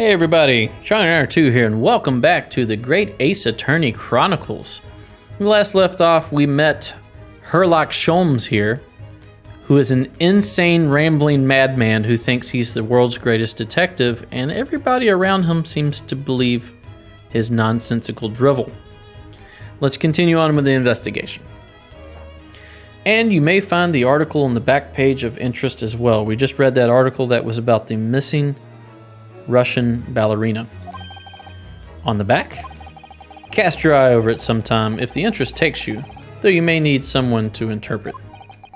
Hey everybody, Stroganoff here, and welcome back to the Great Ace Attorney Chronicles. When we last left off, we met Sherlock Sholmes here, who is an insane, rambling madman who thinks he's the world's greatest detective, and everybody around him seems to believe his nonsensical drivel. Let's continue on with the investigation. And you may find the article on the back page of interest as well. We just read that article that was about the missing Russian ballerina. On the back, cast your eye over it sometime if the interest takes you, though you may need someone to interpret.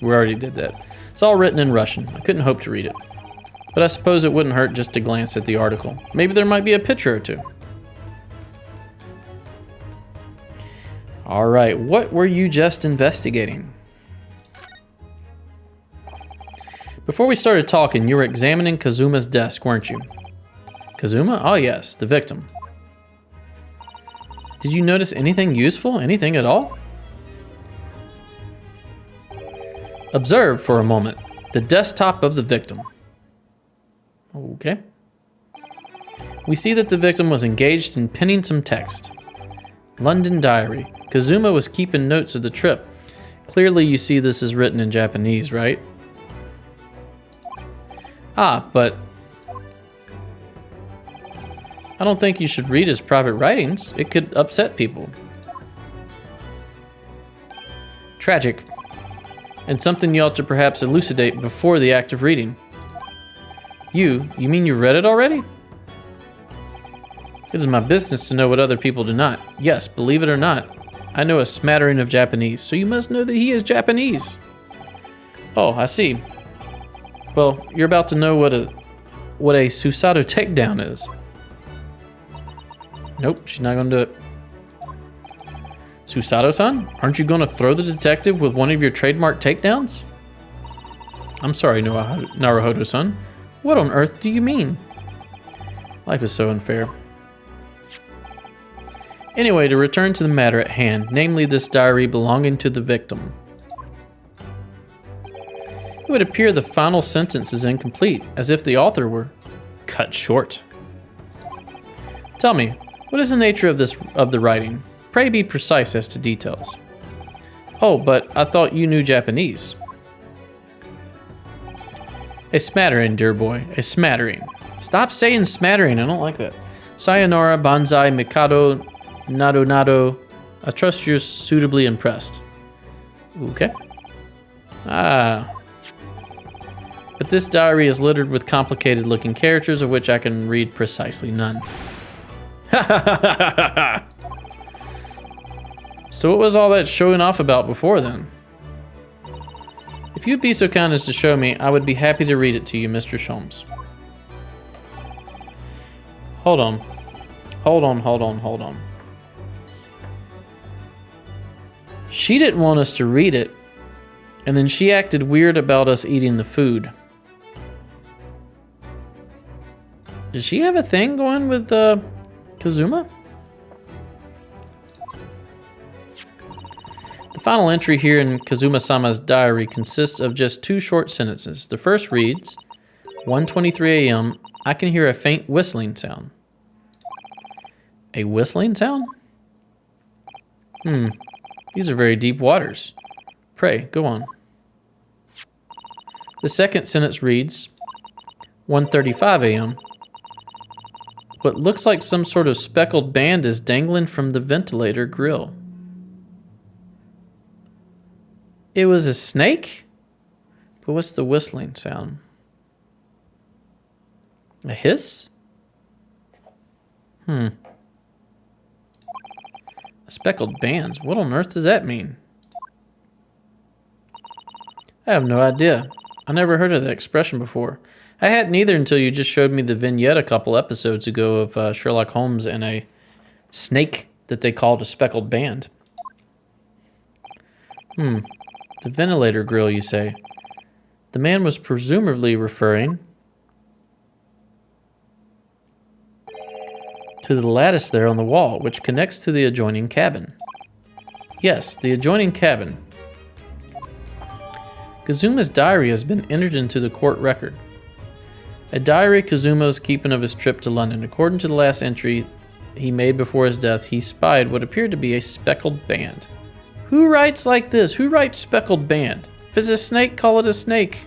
We already did that. It's all written in Russian. I couldn't hope to read it. But I suppose it wouldn't hurt just to glance at the article. Maybe there might be a picture or two. All right, what were you just investigating? Before we started talking, you were examining Kazuma's desk, weren't you? Kazuma? Oh yes, the victim. Did you notice anything useful? Anything at all? Observe for a moment the desktop of the victim. Okay. We see that the victim was engaged in penning some text. London diary. Kazuma was keeping notes of the trip. Clearly you see this is written in Japanese, right? Ah, but I don't think you should read his private writings. It could upset people. Tragic. And something you ought to perhaps elucidate before the act of reading. You mean you read it already? It is my business to know what other people do not. Yes, believe it or not, I know a smattering of Japanese, so you must know that he is Japanese. Oh, I see. Well, you're about to know what a Susato takedown is. Nope, she's not gonna do it. Susato-san, aren't you gonna throw the detective with one of your trademark takedowns? I'm sorry, Naruhodo-san. What on earth do you mean? Life is so unfair. Anyway, to return to the matter at hand, namely this diary belonging to the victim. It would appear the final sentence is incomplete, as if the author were cut short. Tell me, what is the nature of the writing? Pray be precise as to details. Oh, but I thought you knew Japanese. A smattering, dear boy, a smattering. Stop saying smattering, I don't like that. Sayonara, banzai, mikado, nado nado. I trust you're suitably impressed. Okay. Ah. But this diary is littered with complicated looking characters of which I can read precisely none. So what was all that showing off about before then? If you'd be so kind as to show me, I would be happy to read it to you, Mr. Sholmes. Hold on. She didn't want us to read it, and then she acted weird about us eating the food. Does she have a thing going with, Kazuma? The final entry here in Kazuma-sama's diary consists of just two short sentences. The first reads, 1:23 a.m., I can hear a faint whistling sound. A whistling sound? These are very deep waters. Pray, go on. The second sentence reads, 1:35 a.m., what looks like some sort of speckled band is dangling from the ventilator grill. It was a snake? But what's the whistling sound? A hiss? A speckled band? What on earth does that mean? I have no idea. I never heard of that expression before. I hadn't either until you just showed me the vignette a couple episodes ago of Sherlock Holmes and a snake that they called a speckled band. The ventilator grill, you say? The man was presumably referring to the lattice there on the wall, which connects to the adjoining cabin. Yes, the adjoining cabin. Kazuma's diary has been entered into the court record. A diary Kazuma's keeping of his trip to London. According to the last entry he made before his death, he spied what appeared to be a speckled band. Who writes like this? Who writes speckled band? If it's a snake, call it a snake.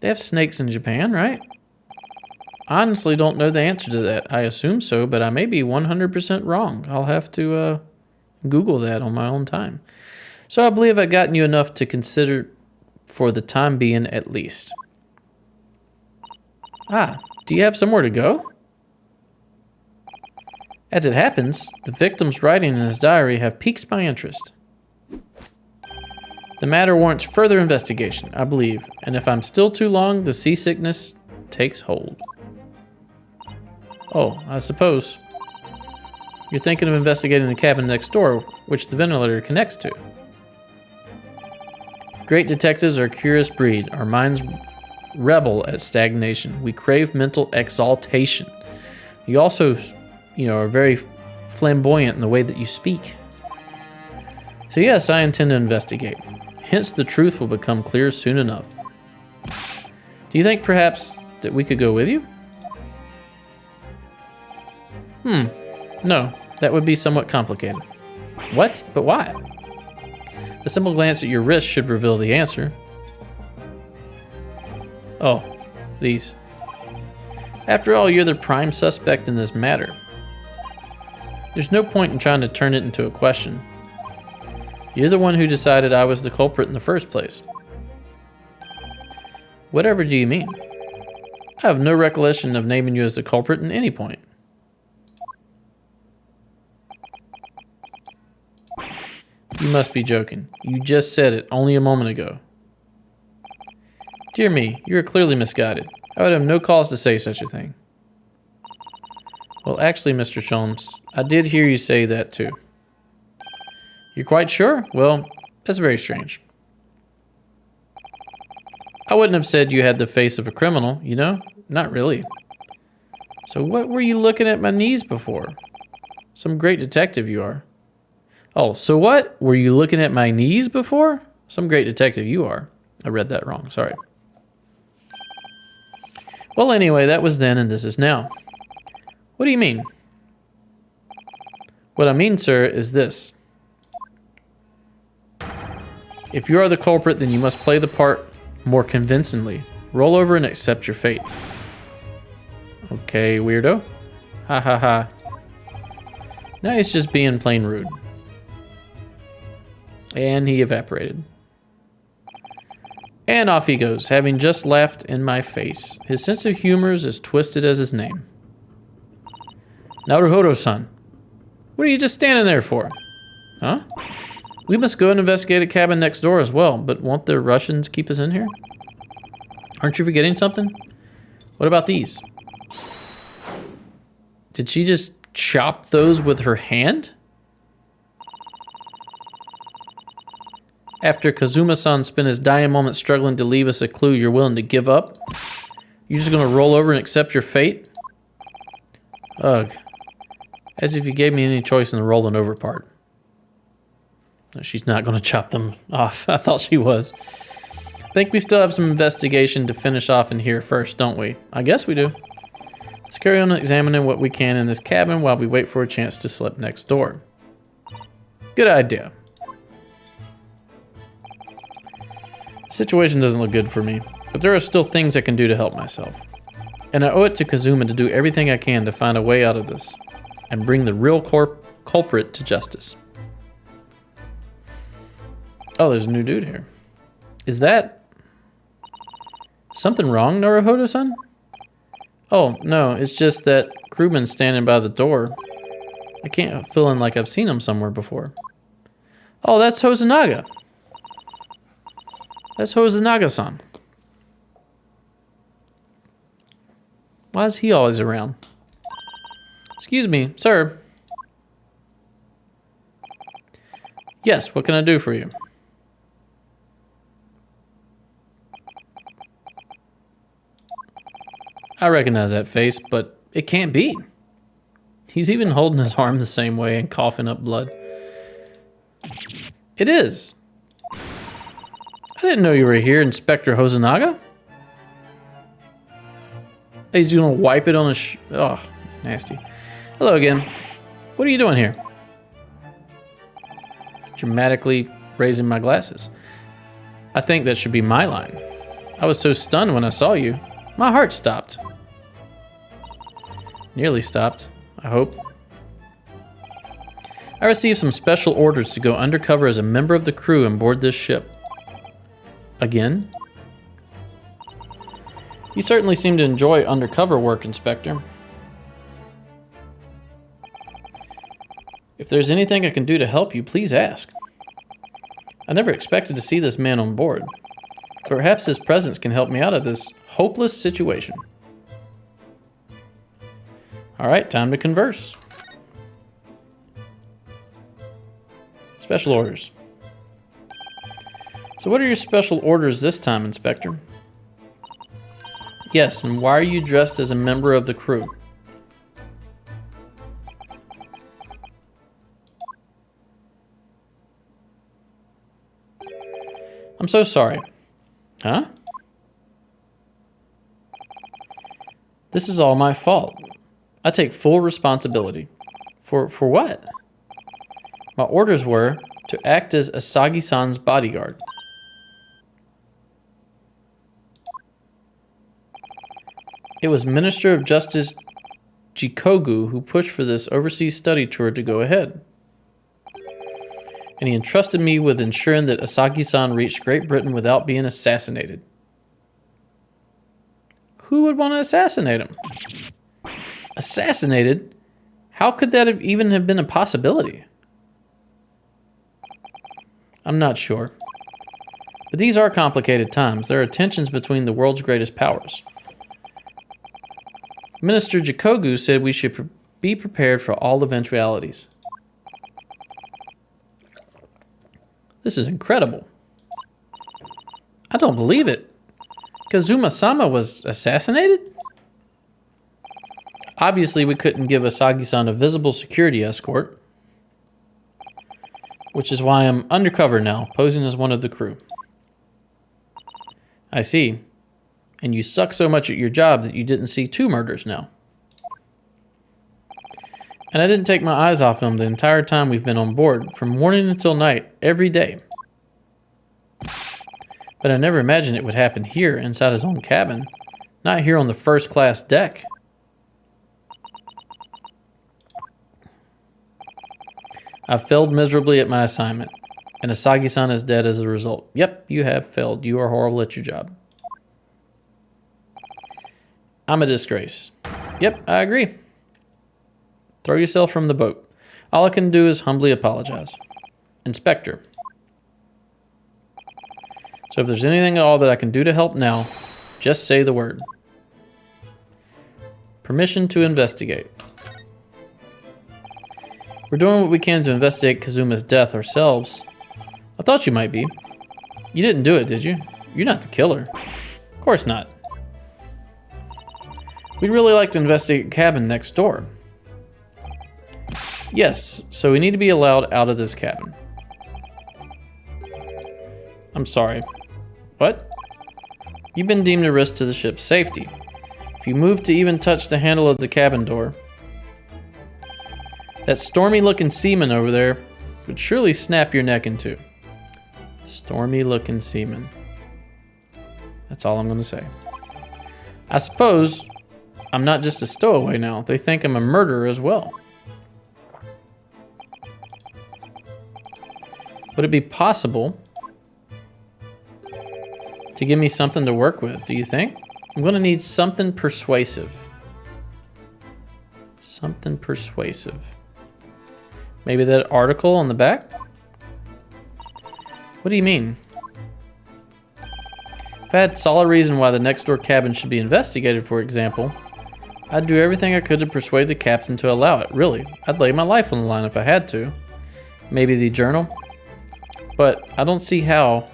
They have snakes in Japan, right? I honestly don't know the answer to that. I assume so, but I may be 100% wrong. I'll have to Google that on my own time. So I believe I've gotten you enough to consider for the time being at least. Ah, do you have somewhere to go? As it happens, the victim's writing in his diary have piqued my interest. The matter warrants further investigation, I believe, and if I'm still too long, the seasickness takes hold. Oh, I suppose. You're thinking of investigating the cabin next door, which the ventilator connects to. Great detectives are a curious breed. Our minds rebel at stagnation. We crave mental exaltation. You also, are very flamboyant in the way that you speak. So yes, I intend to investigate. Hence, the truth will become clear soon enough. Do you think perhaps that we could go with you? No, that would be somewhat complicated. What? But why? A simple glance at your wrist should reveal the answer. Oh, these. After all, you're the prime suspect in this matter. There's no point in trying to turn it into a question. You're the one who decided I was the culprit in the first place. Whatever do you mean? I have no recollection of naming you as the culprit at any point. You must be joking. You just said it only a moment ago. Dear me, you are clearly misguided. I would have no cause to say such a thing. Well, actually, Mr. Sholmes, I did hear you say that too. You're quite sure? Well, that's very strange. I wouldn't have said you had the face of a criminal, you know? Not really. So what were you looking at my knees before? Some great detective you are. Oh, so what? Were you looking at my knees before? Some great detective you are. I read that wrong, sorry. Well, anyway, that was then and this is now. What do you mean? What I mean, sir, is this. If you are the culprit, then you must play the part more convincingly. Roll over and accept your fate. Okay, weirdo. Ha ha ha. Now he's just being plain rude. And he evaporated. And off he goes, having just laughed in my face. His sense of humor is as twisted as his name. Naruhodo-san, what are you just standing there for? Huh? We must go and investigate a cabin next door as well, but won't the Russians keep us in here? Aren't you forgetting something? What about these? Did she just chop those with her hand? After Kazuma-san spent his dying moment struggling to leave us a clue, you're willing to give up? You're just gonna roll over and accept your fate? Ugh. As if you gave me any choice in the rolling over part. No, she's not gonna chop them off. I thought she was. Think we still have some investigation to finish off in here first, don't we? I guess we do. Let's carry on examining what we can in this cabin while we wait for a chance to slip next door. Good idea. The situation doesn't look good for me, but there are still things I can do to help myself. And I owe it to Kazuma to do everything I can to find a way out of this and bring the real culprit to justice. Oh, there's a new dude here. Is that something wrong, Naruhodo-san? Oh, no, it's just that crewman's standing by the door. I can't feeling like I've seen him somewhere before. Oh, that's Hosonaga. That's Hosonaga-san. Why is he always around? Excuse me, sir. Yes, what can I do for you? I recognize that face, but it can't be. He's even holding his arm the same way and coughing up blood. It is. didn't know you were here, Inspector Hosonaga. He's gonna wipe it on his oh, nasty. Hello again. What are you doing here? Dramatically raising my glasses. I think that should be my line. I was so stunned when I saw you. My heart stopped. Nearly stopped, I hope. I received some special orders to go undercover as a member of the crew and board this ship. Again? You certainly seem to enjoy undercover work, Inspector. If there's anything I can do to help you, please ask. I never expected to see this man on board. Perhaps his presence can help me out of this hopeless situation. All right, time to converse. Special orders. So what are your special orders this time, Inspector? Yes, and why are you dressed as a member of the crew? I'm so sorry. Huh? This is all my fault. I take full responsibility. For what? My orders were to act as Asagi-san's bodyguard. It was Minister of Justice Jikogu who pushed for this overseas study tour to go ahead. And he entrusted me with ensuring that Asagi-san reached Great Britain without being assassinated. Who would want to assassinate him? Assassinated? How could that even have been a possibility? I'm not sure. But these are complicated times. There are tensions between the world's greatest powers. Minister Jikogu said we should be prepared for all eventualities. This is incredible. I don't believe it. Kazuma-sama was assassinated? Obviously, we couldn't give Asagi-san a visible security escort, which is why I'm undercover now, posing as one of the crew. I see. And you suck so much at your job that you didn't see 2 murders now. And I didn't take my eyes off him the entire time we've been on board, from morning until night, every day. But I never imagined it would happen here, inside his own cabin, not here on the first-class deck. I've failed miserably at my assignment, and Asagi-san is dead as a result. Yep, you have failed. You are horrible at your job. I'm a disgrace. Yep, I agree. Throw yourself from the boat. All I can do is humbly apologize. Inspector. So if there's anything at all that I can do to help now, just say the word. Permission to investigate. We're doing what we can to investigate Kazuma's death ourselves. I thought you might be. You didn't do it, did you? You're not the killer. Of course not. We'd really like to investigate the cabin next door. Yes, so we need to be allowed out of this cabin. I'm sorry. What? You've been deemed a risk to the ship's safety. If you move to even touch the handle of the cabin door, that stormy-looking seaman over there would surely snap your neck in two. Stormy-looking seaman. That's all I'm going to say. I suppose I'm not just a stowaway now. They think I'm a murderer as well. Would it be possible to give me something to work with, do you think? I'm going to need something persuasive. Something persuasive. Maybe that article on the back? What do you mean? If I had solid reason why the next door cabin should be investigated, for example, I'd do everything I could to persuade the captain to allow it, really. I'd lay my life on the line if I had to. Maybe the journal? But I don't see how.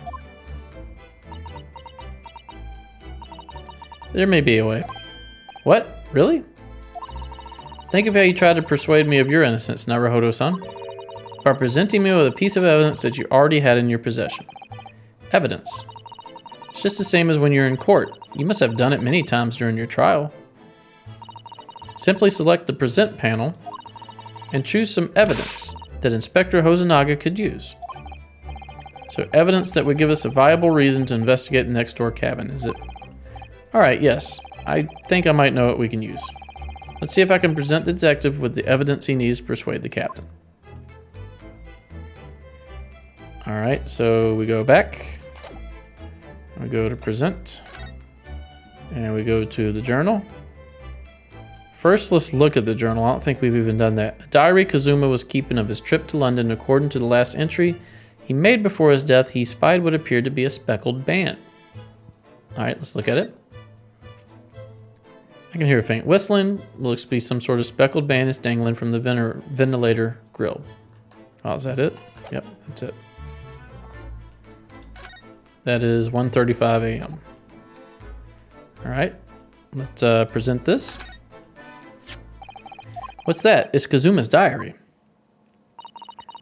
There may be a way. What? Really? Think of how you tried to persuade me of your innocence, Naruhodo-san. By presenting me with a piece of evidence that you already had in your possession. Evidence. It's just the same as when you're in court. You must have done it many times during your trial. Simply select the Present panel and choose some evidence that Inspector Hosonaga could use. So evidence that would give us a viable reason to investigate the next door cabin, is it? Alright, yes. I think I might know what we can use. Let's see if I can present the detective with the evidence he needs to persuade the captain. Alright, so we go back. We go to present. And we go to the journal. First, let's look at the journal. I don't think we've even done that. A diary Kazuma was keeping of his trip to London. According to the last entry he made before his death, he spied what appeared to be a speckled band. Alright, let's look at it. I can hear a faint whistling. Looks to be some sort of speckled band is dangling from the ventilator grill. Oh, is that it? Yep, that's it. That is 1:35 a.m. Alright, let's present this. What's that? It's Kazuma's diary.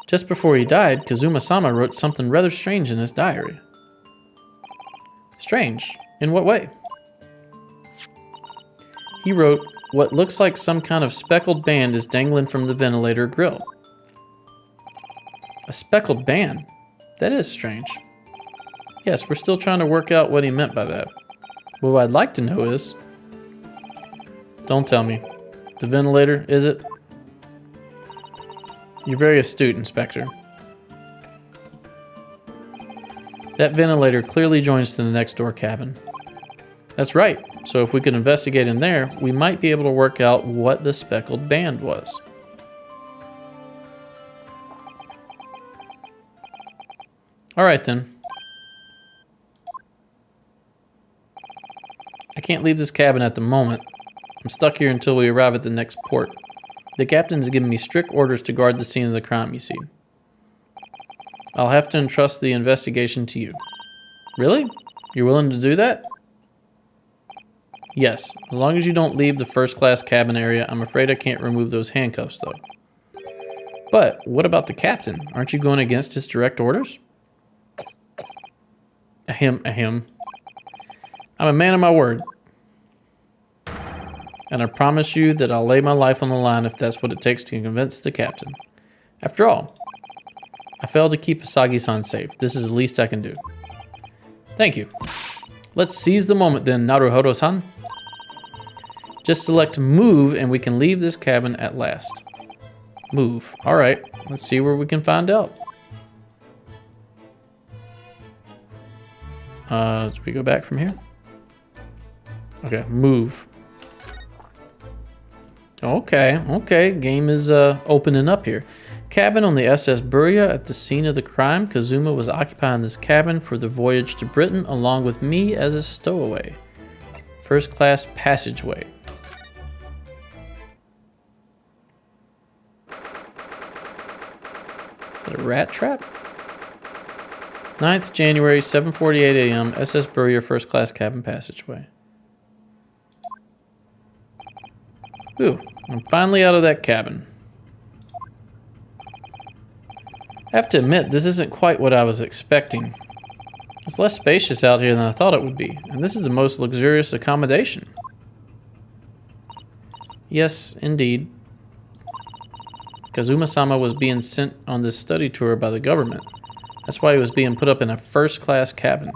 Just before he died, Kazuma-sama wrote something rather strange in his diary. Strange? In what way? He wrote, what looks like some kind of speckled band is dangling from the ventilator grill. A speckled band? That is strange. Yes, we're still trying to work out what he meant by that. But what I'd like to know is... Don't tell me. The ventilator, is it? You're very astute, Inspector. That ventilator clearly joins to the next door cabin. That's right. So if we could investigate in there, we might be able to work out what the speckled band was. Alright then. I can't leave this cabin at the moment. I'm stuck here until we arrive at the next port. The captain has given me strict orders to guard the scene of the crime, you see. I'll have to entrust the investigation to you. Really? You're willing to do that? Yes, as long as you don't leave the first-class cabin area. I'm afraid I can't remove those handcuffs, though. But what about the captain? Aren't you going against his direct orders? Ahem, ahem. I'm a man of my word. And I promise you that I'll lay my life on the line if that's what it takes to convince the captain. After all, I failed to keep Asagi-san safe. This is the least I can do. Thank you. Let's seize the moment then, Naruhodo-san. Just select move and we can leave this cabin at last. Move. Alright, let's see where we can find out. Should we go back from here? Okay, move. Okay, game is opening up here. Cabin on the SS Burya at the scene of the crime. Kazuma was occupying this cabin for the voyage to Britain along with me as a stowaway. First class passageway. Is that a rat trap? 9th January, 7:48 a.m. SS Burya first class cabin passageway. Ooh, I'm finally out of that cabin. I have to admit, this isn't quite what I was expecting. It's less spacious out here than I thought it would be, and this is the most luxurious accommodation. Yes, indeed. Kazuma-sama was being sent on this study tour by the government. That's why he was being put up in a first-class cabin.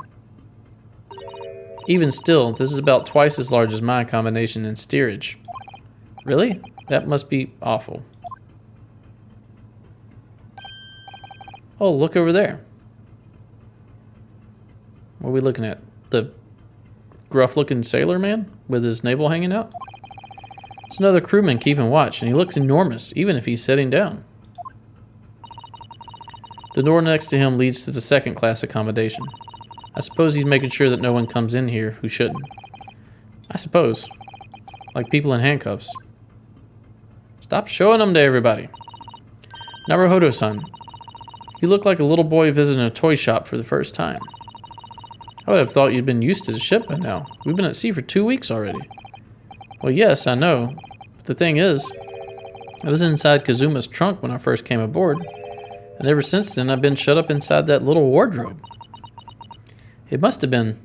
Even still, this is about twice as large as my accommodation in steerage. Really? That must be awful. Oh, look over there. What are we looking at? The gruff-looking sailor man with his navel hanging out? It's another crewman keeping watch, and he looks enormous, even if he's sitting down. The door next to him leads to the second-class accommodation. I suppose he's making sure that no one comes in here who shouldn't. I suppose. Like people in handcuffs. Stop showing them to everybody. Naruhodo-san, you look like a little boy visiting a toy shop for the first time. I would have thought you'd been used to the ship by now. We've been at sea for 2 weeks already. Well, yes, I know. But the thing is, I was inside Kazuma's trunk when I first came aboard. And ever since then, I've been shut up inside that little wardrobe. It must have been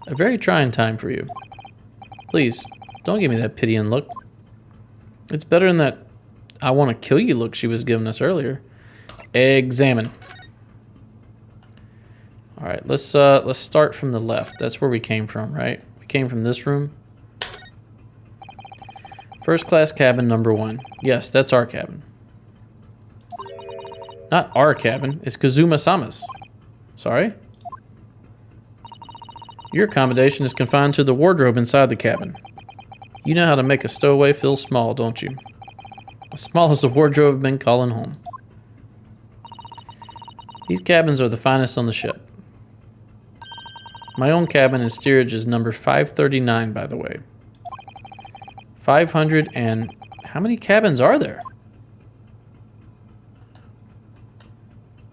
A very trying time for you. Please, don't give me that pitying look. It's better than that I want to kill you look she was giving us earlier. Examine. All right, let's start from the left. That's where we came from, right? We came from this room. First class cabin number 1. Yes, that's our cabin. Not our cabin, it's Kazuma-sama's. Sorry? Your accommodation is confined to the wardrobe inside the cabin. You know how to make a stowaway feel small, don't you? As small as the wardrobe I've been calling home. These cabins are the finest on the ship. My own cabin in steerage is number 539, by the way. 500 and... How many cabins are there?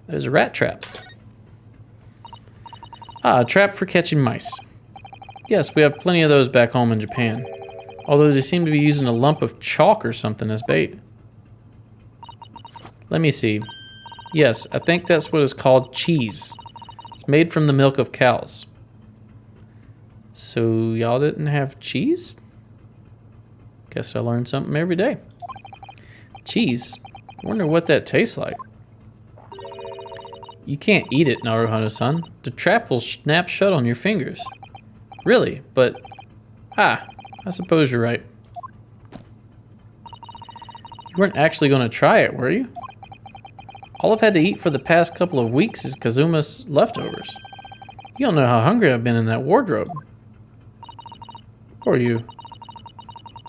There's a rat trap. Ah, a trap for catching mice. Yes, we have plenty of those back home in Japan. Although they seem to be using a lump of chalk or something as bait. Let me see. Yes, I think that's what is called cheese. It's made from the milk of cows. So y'all didn't have cheese? Guess I learned something every day. Cheese? I wonder what that tastes like. You can't eat it, Naruhodo-san. The trap will snap shut on your fingers. Really? But... Ah, I suppose you're right. You weren't actually going to try it, were you? All I've had to eat for the past couple of weeks is Kazuma's leftovers. You don't know how hungry I've been in that wardrobe. Or you.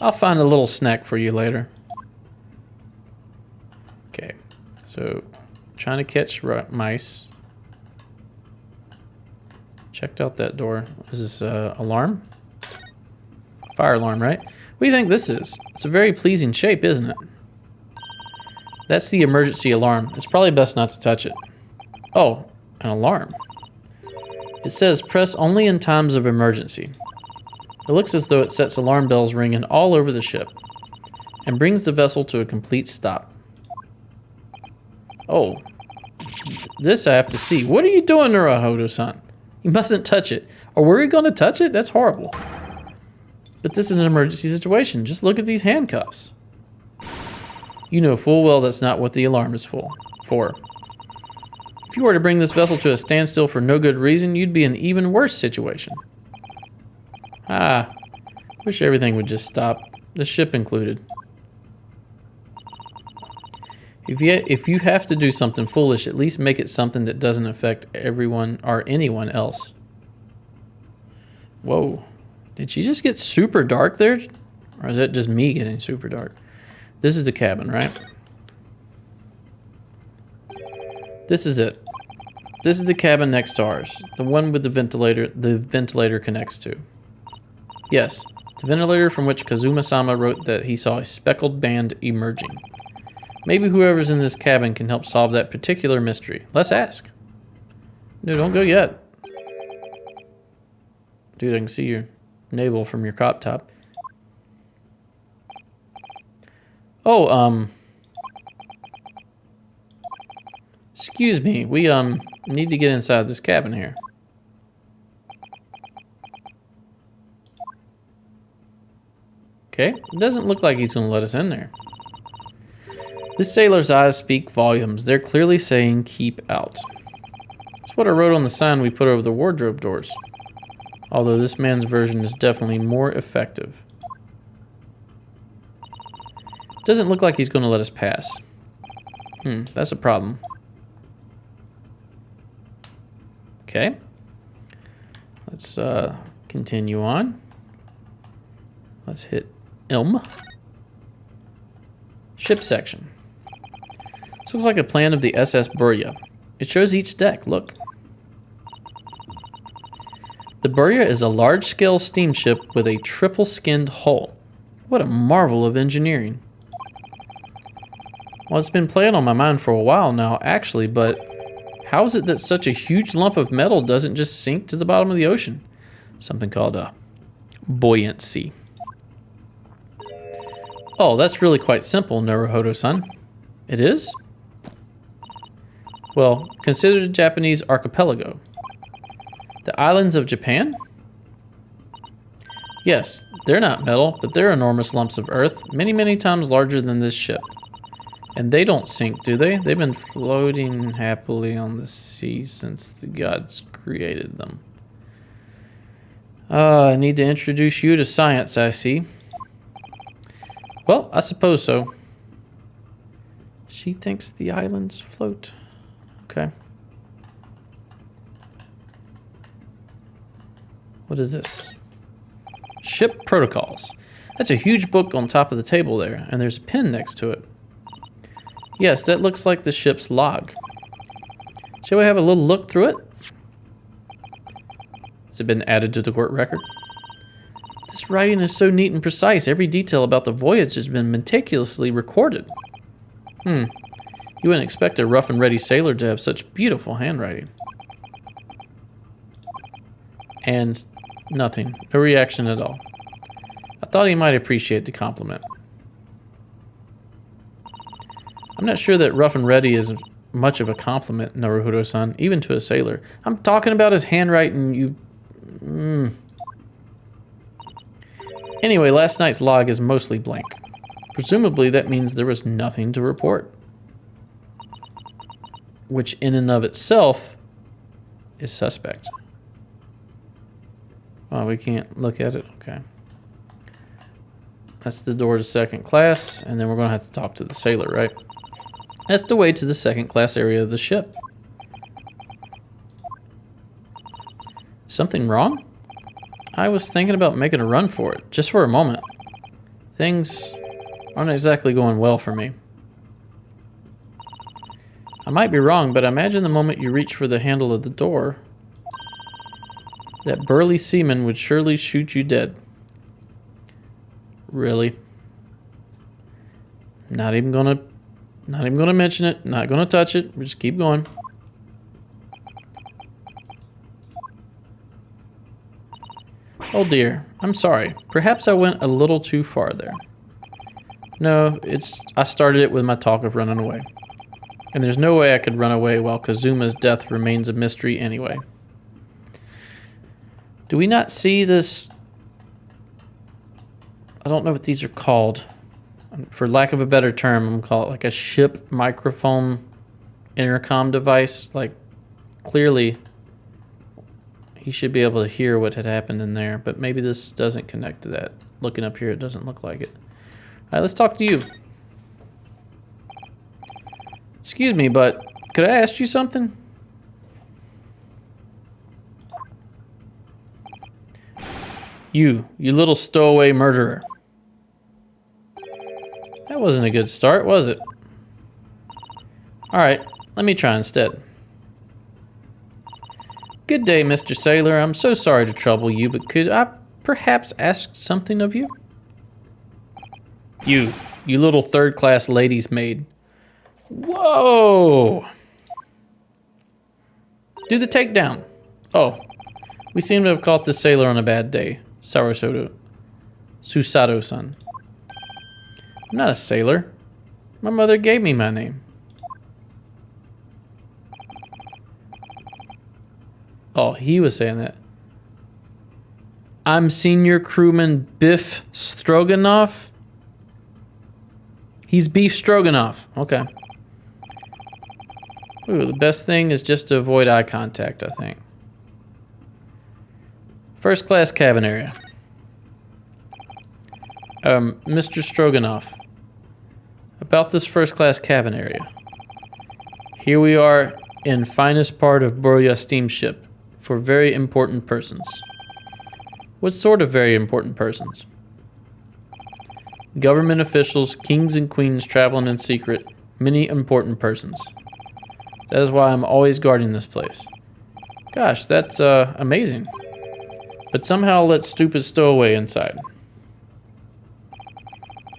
I'll find a little snack for you later. Okay, so trying to catch mice. Checked out that door. Is this alarm? Fire alarm, right? What do you think this is? It's a very pleasing shape, isn't it? That's the emergency alarm. It's probably best not to touch it. Oh, an alarm. It says press only in times of emergency. It looks as though it sets alarm bells ringing all over the ship and brings the vessel to a complete stop. Oh, this I have to see. What are you doing, Naruhodo-san? You mustn't touch it. Or were we going to touch it? That's horrible. But this is an emergency situation. Just look at these handcuffs. You know full well that's not what the alarm is for. If you were to bring this vessel to a standstill for no good reason, you'd be in an even worse situation. Ah, wish everything would just stop, the ship included. If you have to do something foolish, at least make it something that doesn't affect everyone or anyone else. Whoa, did she just get super dark there? Or is that just me getting super dark? This is the cabin, right? This is it. This is the cabin next to ours, the one with the ventilator connects to. Yes, the ventilator from which Kazuma-sama wrote that he saw a speckled band emerging. Maybe whoever's in this cabin can help solve that particular mystery. Let's ask. No, don't go yet. Dude, I can see your navel from your crop top. Oh, excuse me. We, need to get inside this cabin here. Okay, it doesn't look like he's going to let us in there. This sailor's eyes speak volumes. They're clearly saying, keep out. That's what I wrote on the sign we put over the wardrobe doors. Although this man's version is definitely more effective. Doesn't look like he's going to let us pass. That's a problem. Okay. Let's continue on. Let's hit Ship section. This looks like a plan of the SS Burya. It shows each deck, look. The Burya is a large-scale steamship with a triple-skinned hull. What a marvel of engineering. Well, it's been playing on my mind for a while now, actually, but how is it that such a huge lump of metal doesn't just sink to the bottom of the ocean? Something called buoyancy. Oh, that's really quite simple, Naruhodo-san. It is? Well, consider the Japanese archipelago. The islands of Japan? Yes, they're not metal, but they're enormous lumps of earth, many, many times larger than this ship. And they don't sink, do they? They've been floating happily on the sea since the gods created them. I need to introduce you to science, I see. Well, I suppose so. She thinks the islands float. Okay. What is this? Ship protocols. That's a huge book on top of the table there, and there's a pen next to it. Yes, that looks like the ship's log. Shall we have a little look through it? Has it been added to the court record? This writing is so neat and precise. Every detail about the voyage has been meticulously recorded. You wouldn't expect a rough and ready sailor to have such beautiful handwriting. And nothing. No reaction at all. I thought he might appreciate the compliment. I'm not sure that rough and ready is much of a compliment, Naruhodo-san, even to a sailor. I'm talking about his handwriting, you... Anyway, last night's log is mostly blank. Presumably that means there was nothing to report. Which in and of itself is suspect. Oh, we can't look at it? Okay. That's the door to second class, and then we're going to have to talk to the sailor, right? That's the way to the second class area of the ship. Something wrong? I was thinking about making a run for it, just for a moment. Things aren't exactly going well for me. I might be wrong, but I imagine the moment you reach for the handle of the door, that burly seaman would surely shoot you dead. Really? Not even gonna mention it, not gonna touch it, we'll just keep going. Oh dear, I'm sorry. Perhaps I went a little too far there. No, I started it with my talk of running away. And there's no way I could run away while Kazuma's death remains a mystery anyway. Do we not see this? I don't know what these are called. For lack of a better term, I'm going to call it like a ship microphone intercom device. Like, clearly, he should be able to hear what had happened in there, but maybe this doesn't connect to that. Looking up here, it doesn't look like it. All right, let's talk to you. Excuse me, but could I ask you something? You little stowaway murderer. That wasn't a good start, was it? Alright, let me try instead. Good day, Mr. Sailor. I'm so sorry to trouble you, but could I perhaps ask something of you? You little third-class lady's maid. Whoa! Do the takedown. Oh, we seem to have caught the sailor on a bad day. Susato-san. I'm not a sailor. My mother gave me my name. Oh, he was saying that. I'm Senior Crewman Biff Stroganoff. He's Beef Stroganoff. Okay. Ooh, the best thing is just to avoid eye contact, I think. First class cabin area. Mr. Stroganoff. About this first class cabin area. Here we are in finest part of Burya steamship for very important persons. What sort of very important persons? Government officials, kings and queens traveling in secret, many important persons. That is why I'm always guarding this place. Gosh, that's amazing. But somehow let stupid stowaway inside.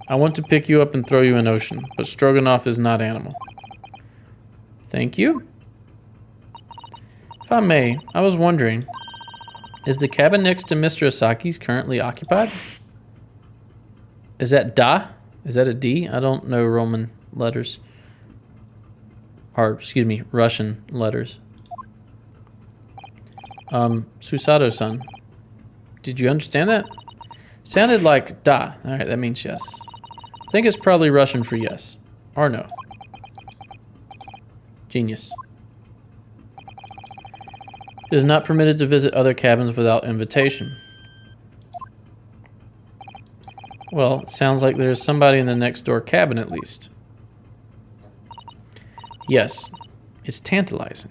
I want to pick you up and throw you in ocean, but Stroganoff is not animal. Thank you. If I may, I was wondering, is the cabin next to Mr. Asaki's currently occupied? Is that da? Is that a D? I don't know Roman letters. Or, excuse me, Russian letters. Susato-san. Did you understand that? Sounded like da. All right, that means yes. I think it's probably Russian for yes. Or no. Genius. It is not permitted to visit other cabins without invitation. Well, it sounds like there's somebody in the next door cabin at least. Yes, it's tantalizing.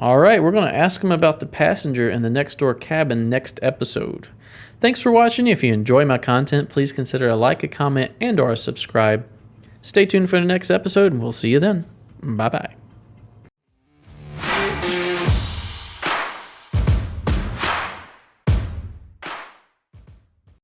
All right, we're going to ask him about the passenger in the next door cabin next episode. Thanks for watching. If you enjoy my content, please consider a like, a comment, and or a subscribe. Stay tuned for the next episode, and we'll see you then. Bye-bye.